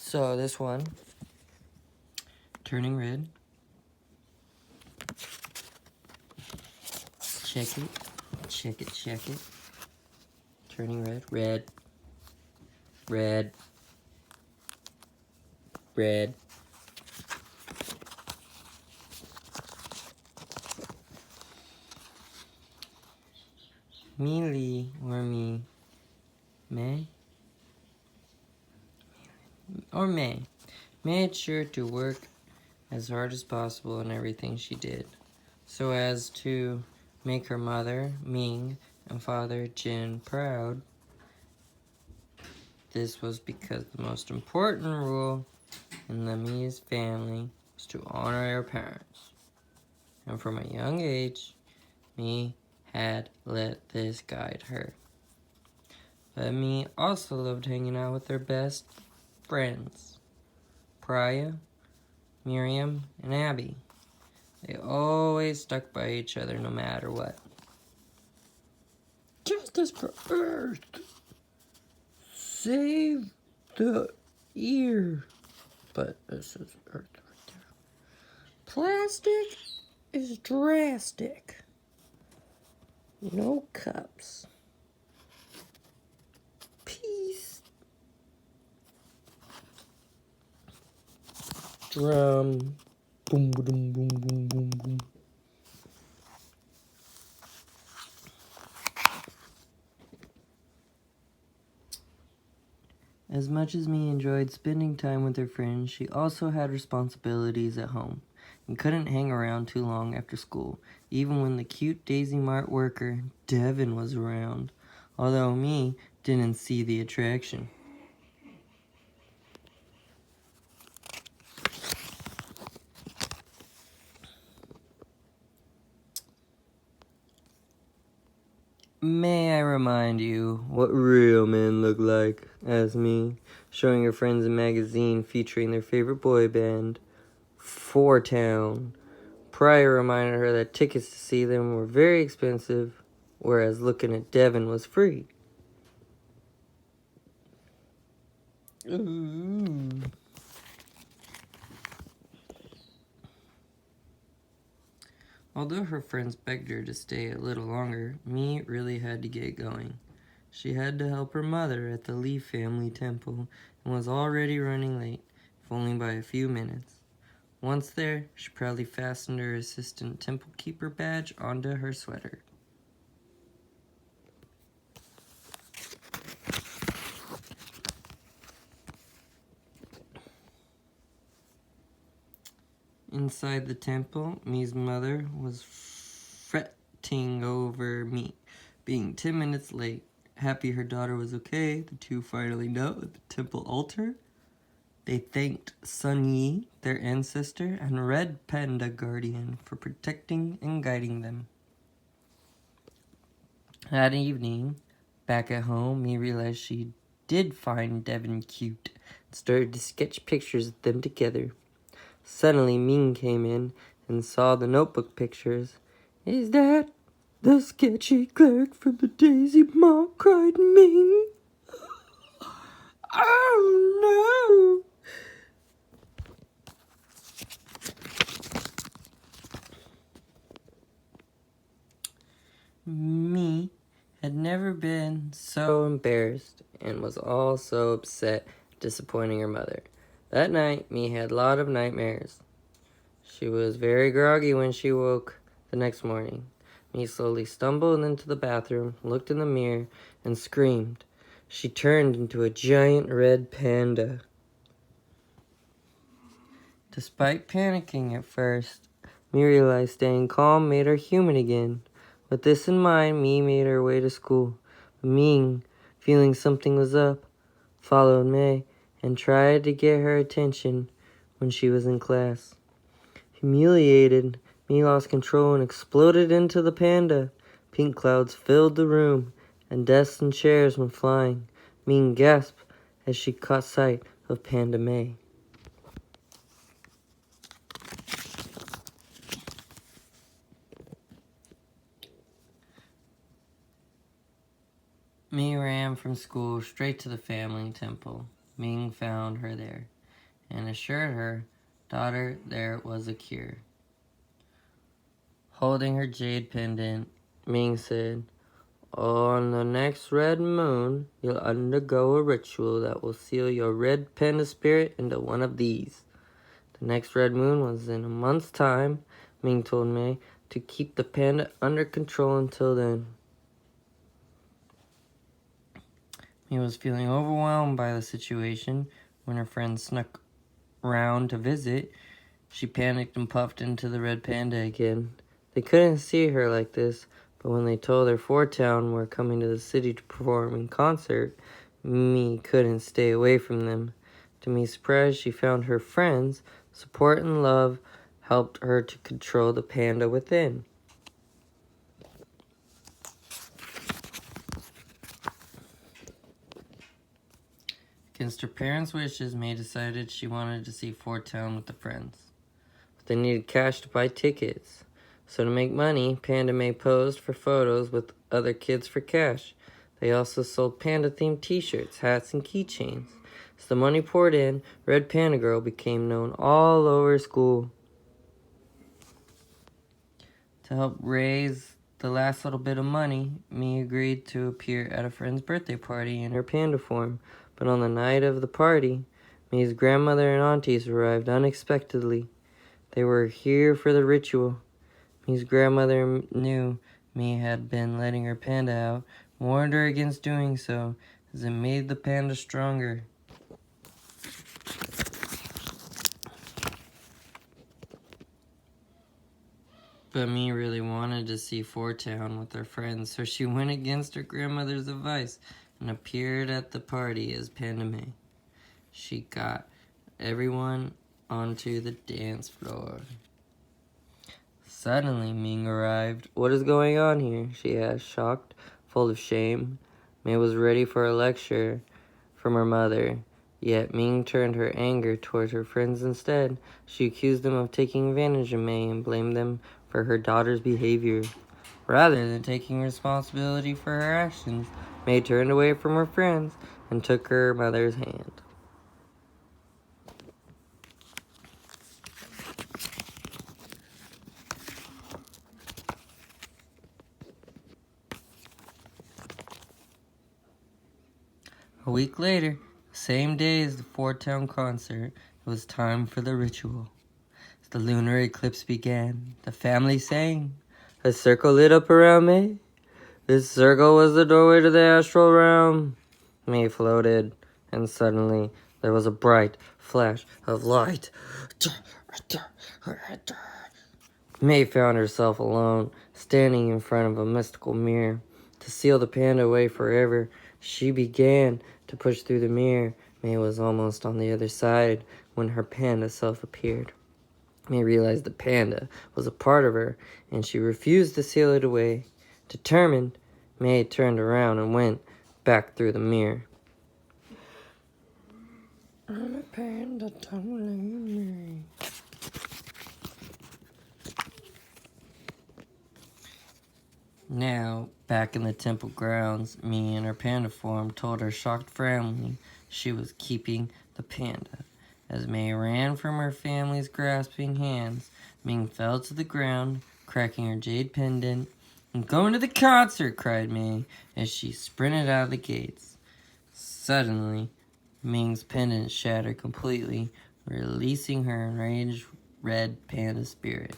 So this one, turning red. Check it, check it, check it. Turning red, red, red, red. Mealy or me, May? Or May made sure to work as hard as possible in everything she did, so as to make her mother, Ming, and father, Jin, proud. This was because the most important rule in the Mi's family was to honor their parents. And from a young age, Mi had let this guide her. But Mi also loved hanging out with her best friends, Priya, Miriam, and Abby. They always stuck by each other no matter what. Justice for Earth! Save the ear! But this is Earth right there. Plastic is drastic. No cups. Peace. Drum. Boom, boom, boom, boom, boom, boom. As much as Mi enjoyed spending time with her friends, she also had responsibilities at home and couldn't hang around too long after school, even when the cute Daisy Mart worker, Devin, was around, although Mi didn't see the attraction. May I remind you what real men look like? Asked Mi, showing her friends a magazine featuring their favorite boy band, Four Town. Pryor reminded her that tickets to see them were very expensive, whereas looking at Devin was free. Ooh. Although her friends begged her to stay a little longer, Mi really had to get going. She had to help her mother at the Lee family temple and was already running late, if only by a few minutes. Once there, she proudly fastened her assistant temple keeper badge onto her sweater. Inside the temple, Mi's mother was fretting over Mi being 10 minutes late. Happy her daughter was okay, the two finally knelt at the temple altar. They thanked Sun Yi, their ancestor, and Red Panda Guardian for protecting and guiding them. That evening, back at home, Mi realized she did find Devin cute and started to sketch pictures of them together. Suddenly, Ming came in and saw the notebook pictures. "Is that the sketchy cleric from the Daisy Mart?" cried Ming. "Oh, no!" Mi had never been so embarrassed and was all so upset at disappointing her mother. That night, Mi had a lot of nightmares. She was very groggy when she woke the next morning. Mi slowly stumbled into the bathroom, looked in the mirror, and screamed. She turned into a giant red panda. Despite panicking at first, Mi realized staying calm made her human again. With this in mind, Mi made her way to school. Ming, feeling something was up, followed May and tried to get her attention when she was in class. Humiliated, Mi lost control and exploded into the panda. Pink clouds filled the room, and desks and chairs went flying. Ming gasped as she caught sight of Panda May. Mi ran from school straight to the family temple. Ming found her there. and assured her daughter there was a cure. Holding her jade pendant, Ming said, "On the next red moon, you'll undergo a ritual that will seal your red panda spirit into one of these." The next red moon was in a month's time, Ming told May, to keep the panda under control until then. May was feeling overwhelmed by the situation when her friend snuck round to visit. She panicked and puffed into the red panda again. They couldn't see her like this, but when they told her Four Town were coming to the city to perform in concert, Mei couldn't stay away from them. To Mei's surprise, she found her friends' support and love helped her to control the panda within. Against her parents' wishes, Mei decided she wanted to see Four Town with the friends. But they needed cash to buy tickets. So to make money, Panda Mei posed for photos with other kids for cash. They also sold panda-themed t-shirts, hats, and keychains. As the money poured in, Red Panda Girl became known all over school. To help raise the last little bit of money, Mei agreed to appear at a friend's birthday party in her panda form. But on the night of the party, Mei's grandmother and aunties arrived unexpectedly. They were here for the ritual. Mei's grandmother knew Mei had been letting her panda out, warned her against doing so, as it made the panda stronger. But Mei really wanted to see Four Town with her friends, so she went against her grandmother's advice and appeared at the party as Panda Mei. She got everyone onto the dance floor. Suddenly, Ming arrived. "What is going on here?" she asked, shocked, full of shame. Mei was ready for a lecture from her mother, yet Ming turned her anger towards her friends instead. She accused them of taking advantage of Mei and blamed them for her daughter's behavior. Rather than taking responsibility for her actions, Mei turned away from her friends and took her mother's hand. A week later, the same day as the Four Town concert, it was time for the ritual. As the lunar eclipse began, the family sang. A circle lit up around Mei. This circle was the doorway to the astral realm. Mei floated, and suddenly there was a bright flash of light. Mei found herself alone, standing in front of a mystical mirror. To seal the panda away forever, she began to push through the mirror. Mei was almost on the other side when her panda self appeared. Mei realized the panda was a part of her, and she refused to seal it away. Determined, Mei turned around and went back through the mirror. I'm a panda tumbling. Now, back in the temple grounds, Mei in her panda form told her shocked family she was keeping the panda. As Mei ran from her family's grasping hands, Ming fell to the ground, cracking her jade pendant. "I'm going to the concert!" cried Mei as she sprinted out of the gates. Suddenly, Ming's pendant shattered completely, releasing her enraged red panda spirit.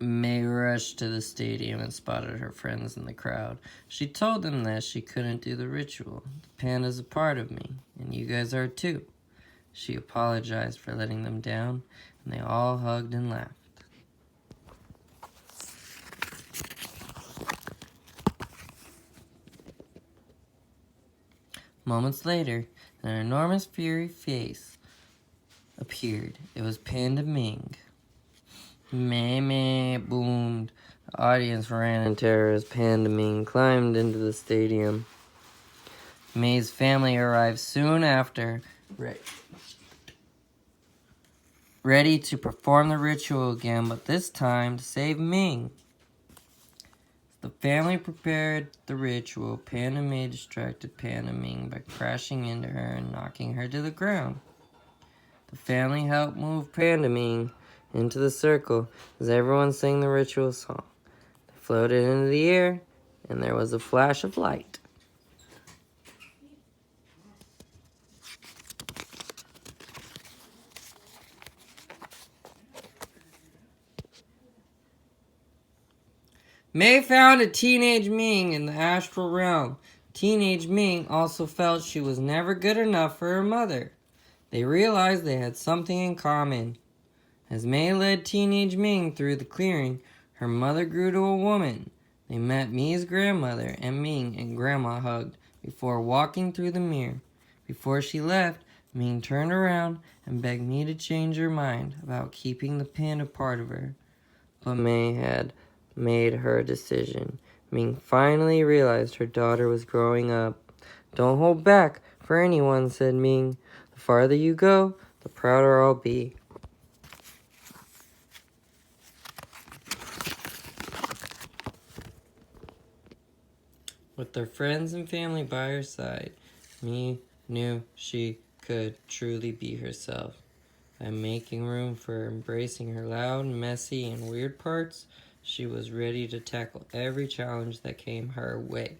Mei rushed to the stadium and spotted her friends in the crowd. She told them that she couldn't do the ritual. "The panda's a part of me, and you guys are too." She apologized for letting them down, and they all hugged and laughed. Moments later, an enormous furry face appeared. It was Panda Ming. Mei Mei boomed. The audience ran in terror as Panda Ming climbed into the stadium. Mei's family arrived soon after, ready to perform the ritual again, but this time to save Ming. The family prepared the ritual. Panda May distracted Panda Ming by crashing into her and knocking her to the ground. The family helped move Panda Ming into the circle as everyone sang the ritual song. They floated into the air, and there was a flash of light. May found a teenage Ming in the astral realm. Teenage Ming also felt she was never good enough for her mother. They realized they had something in common. As May led teenage Ming through the clearing, her mother grew to a woman. They met Mi's grandmother, and Ming and Grandma hugged before walking through the mirror. Before she left, Ming turned around and begged Me to change her mind about keeping the panda part of her. But May had made her decision. Ming finally realized her daughter was growing up. Don't hold back for anyone, said Ming. The farther you go, the prouder I'll be. With their friends and family by her side, Mi knew she could truly be herself. By making room for embracing her loud, messy, and weird parts, she was ready to tackle every challenge that came her way.